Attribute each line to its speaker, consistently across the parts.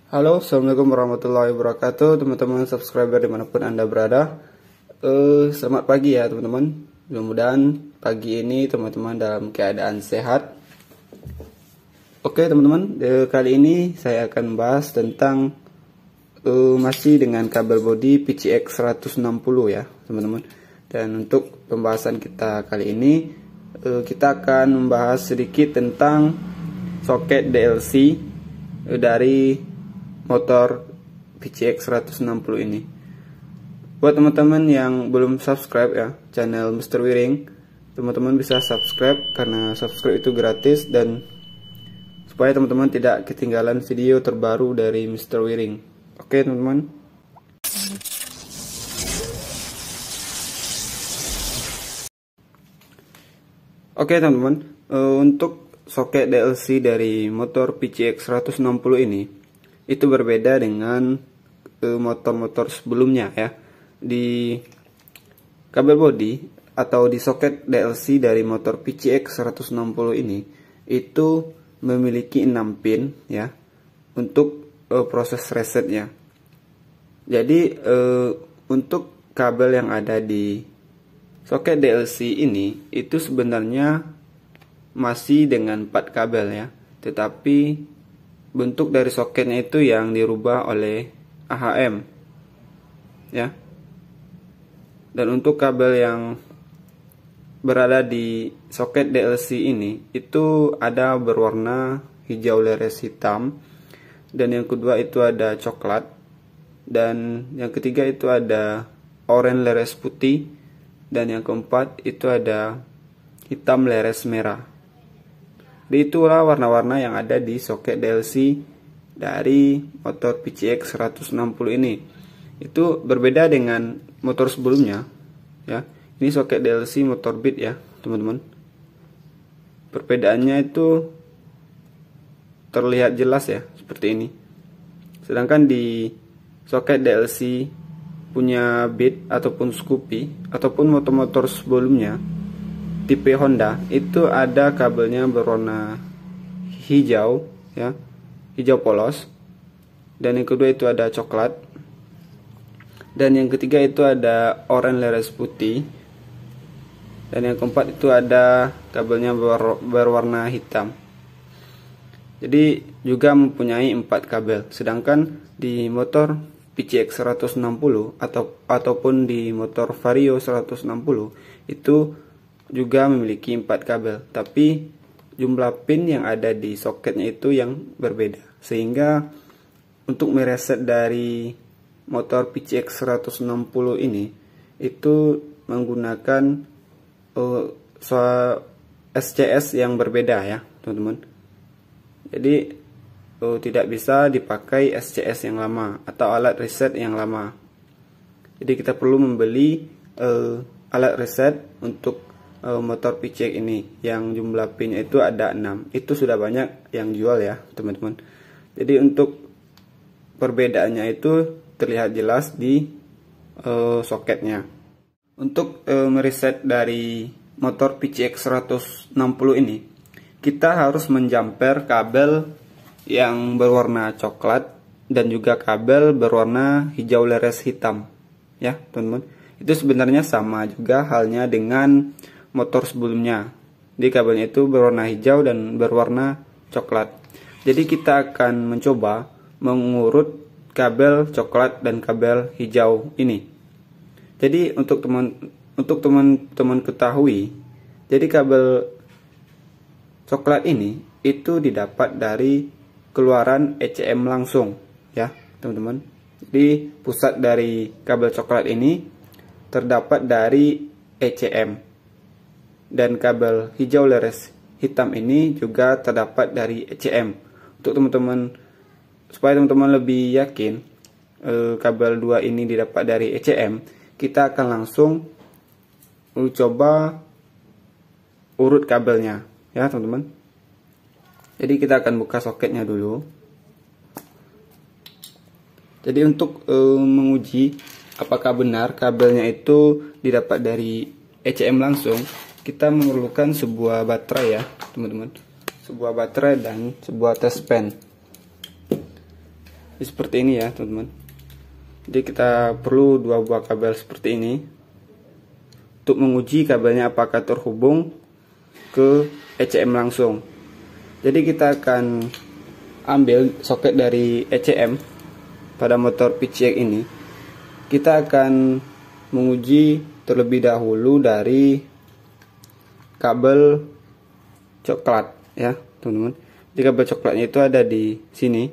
Speaker 1: Halo, assalamualaikum warahmatullahi wabarakatuh, teman-teman subscriber dimanapun anda berada. Selamat pagi ya teman-teman. Mudah-mudahan pagi ini teman-teman dalam keadaan sehat. Oke teman-teman, kali ini saya akan membahas tentang masih dengan kabel body PCX 160 ya teman-teman. Dan untuk pembahasan kita kali ini, kita akan membahas sedikit tentang soket DLC dari motor PCX 160 ini. Buat teman-teman yang belum subscribe ya channel Mr. Wiring, teman-teman bisa subscribe karena subscribe itu gratis, dan supaya teman-teman tidak ketinggalan video terbaru dari Mr. Wiring. Oke teman-teman. Oke teman-teman, untuk soket DLC dari motor PCX 160 ini itu berbeda dengan motor-motor sebelumnya ya. Di kabel body atau di soket DLC dari motor PCX 160 ini itu memiliki 6 pin ya untuk proses resetnya. Jadi untuk kabel yang ada di soket DLC ini itu sebenarnya masih dengan 4 kabel ya, tetapi bentuk dari soketnya itu yang dirubah oleh AHM ya. Dan untuk kabel yang berada di soket DLC ini itu ada berwarna hijau leres hitam, dan yang kedua itu ada coklat, dan yang ketiga itu ada oranye leres putih, dan yang keempat itu ada hitam leres merah. Itulah warna-warna yang ada di soket DLC dari motor PCX 160 ini. Itu berbeda dengan motor sebelumnya ya. Ini soket DLC motor Beat ya teman-teman. Perbedaannya itu terlihat jelas ya, seperti ini. Sedangkan di soket DLC punya Beat ataupun Scoopy ataupun motor-motor sebelumnya tipe Honda itu ada kabelnya berwarna hijau ya, hijau polos, dan yang kedua itu ada coklat, dan yang ketiga itu ada oranye leres putih, dan yang keempat itu ada kabelnya berwarna hitam. Jadi juga mempunyai 4 kabel. Sedangkan di motor PCX 160 ataupun di motor Vario 160 itu juga memiliki 4 kabel, tapi jumlah pin yang ada di soketnya itu yang berbeda, sehingga untuk mereset dari motor PCX 160 ini itu menggunakan SCS yang berbeda ya teman-teman. Jadi tidak bisa dipakai SCS yang lama atau alat reset yang lama. Jadi kita perlu membeli alat reset untuk motor PCX ini yang jumlah pinnya itu ada 6. Itu sudah banyak yang jual ya teman-teman. Jadi untuk perbedaannya itu terlihat jelas di soketnya. Untuk mereset dari motor PCX 160 ini, kita harus menjamper kabel yang berwarna coklat dan juga kabel berwarna hijau leres hitam ya teman-teman. Itu sebenarnya sama juga halnya dengan motor sebelumnya. Di kabelnya itu berwarna hijau dan berwarna coklat. Jadi kita akan mencoba mengurut kabel coklat dan kabel hijau ini. Jadi untuk teman-teman ketahui, jadi kabel coklat ini itu didapat dari keluaran ECM langsung ya teman-teman. Jadi pusat dari kabel coklat ini terdapat dari ECM, dan kabel hijau leres hitam ini juga terdapat dari ECM. Untuk teman-teman, supaya teman-teman lebih yakin kabel 2 ini didapat dari ECM, kita akan langsung coba urut kabelnya ya teman-teman. Jadi kita akan buka soketnya dulu. Jadi untuk menguji apakah benar kabelnya itu didapat dari ECM langsung, kita memerlukan sebuah baterai ya teman-teman, sebuah baterai dan sebuah test pen. seperti ini ya teman-teman. Jadi kita perlu 2 buah kabel seperti ini untuk menguji kabelnya apakah terhubung ke ECM langsung. Jadi kita akan ambil soket dari ECM pada motor PCX ini. Kita akan menguji terlebih dahulu dari kabel coklat ya teman-teman. Jadi kabel coklatnya itu ada di sini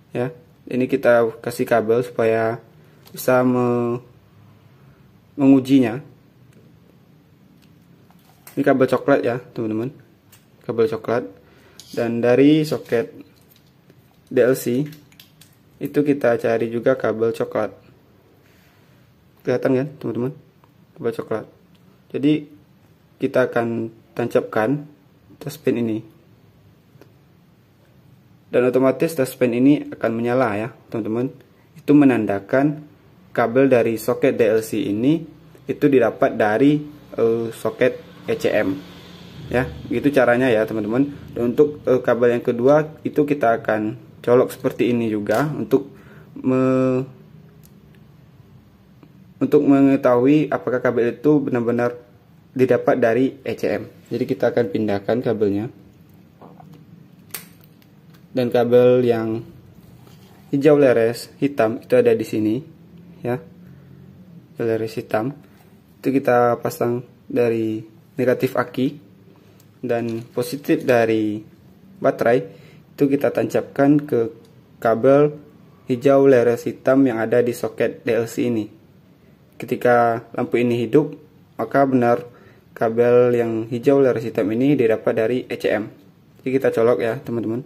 Speaker 1: ya. Ini kita kasih kabel supaya bisa mengujinya. Ini kabel coklat ya teman-teman, kabel coklat. Dan dari soket DLC itu kita cari juga kabel coklat. Kelihatan kan teman-teman, kabel coklat. Jadi kita akan tancapkan touchpen ini, dan otomatis touchpen ini akan menyala ya teman-teman. Itu menandakan kabel dari soket DLC ini itu didapat dari soket ECM ya. Begitu caranya ya teman-teman. Dan untuk kabel yang kedua itu kita akan colok seperti ini juga untuk mengetahui apakah kabel itu benar-benar didapat dari ECM. Jadi kita akan pindahkan kabelnya. Dan kabel yang hijau leres hitam itu ada di sini ya. Leres hitam itu kita pasang dari negatif aki, dan positif dari baterai itu kita tancapkan ke kabel hijau leres hitam yang ada di soket DLC ini. Ketika lampu ini hidup, maka benar kabel yang hijau leres hitam ini didapat dari ECM. Jadi kita colok ya teman-teman.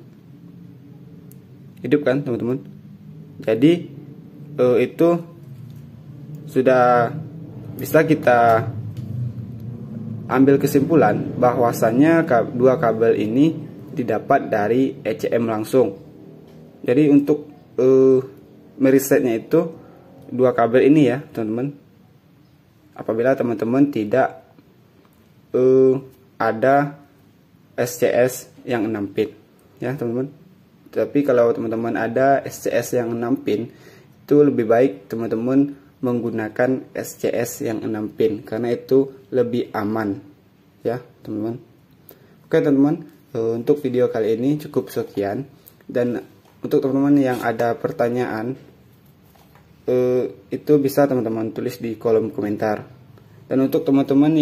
Speaker 1: Hidup kan teman-teman. Jadi itu sudah bisa kita ambil kesimpulan bahwasannya dua kabel ini didapat dari ECM langsung. Jadi untuk merisetnya itu dua kabel ini ya teman-teman. Apabila teman-teman tidak ada SCS yang 6 pin ya teman-teman. Tapi kalau teman-teman ada SCS yang 6 pin, itu lebih baik teman-teman menggunakan SCS yang 6 pin karena itu lebih aman ya teman-teman. Oke teman-teman, untuk video kali ini cukup sekian. Dan untuk teman-teman yang ada pertanyaan, itu bisa teman-teman tulis di kolom komentar. Dan untuk teman-teman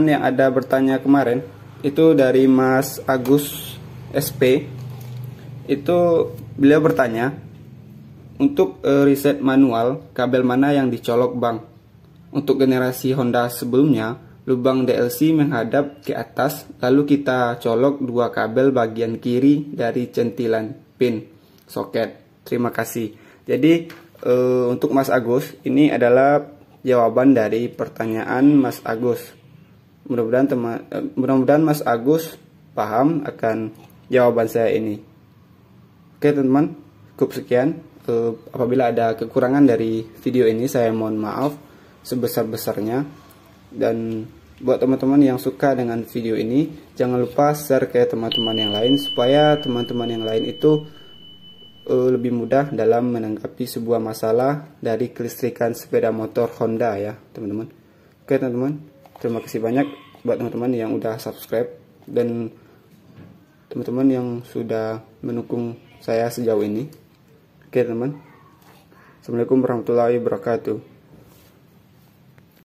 Speaker 1: yang ada bertanya kemarin, itu dari Mas Agus SP, itu beliau bertanya untuk riset manual kabel mana yang dicolok bang. Untuk generasi Honda sebelumnya, lubang DLC menghadap ke atas, lalu kita colok dua kabel bagian kiri dari centilan pin soket. Terima kasih. Jadi untuk Mas Agus, ini adalah jawaban dari pertanyaan Mas Agus. Mudah-mudahan Mas Agus paham akan jawaban saya ini. Oke teman-teman, cukup sekian. Apabila ada kekurangan dari video ini, saya mohon maaf sebesar-besarnya. Dan buat teman-teman yang suka dengan video ini, jangan lupa share ke teman-teman yang lain supaya teman-teman yang lain itu lebih mudah dalam menanggapi sebuah masalah dari kelistrikan sepeda motor Honda ya teman-teman. Oke teman-teman, terima kasih banyak buat teman-teman yang udah subscribe dan teman-teman yang sudah mendukung saya sejauh ini. Oke teman, assalamualaikum warahmatullahi wabarakatuh.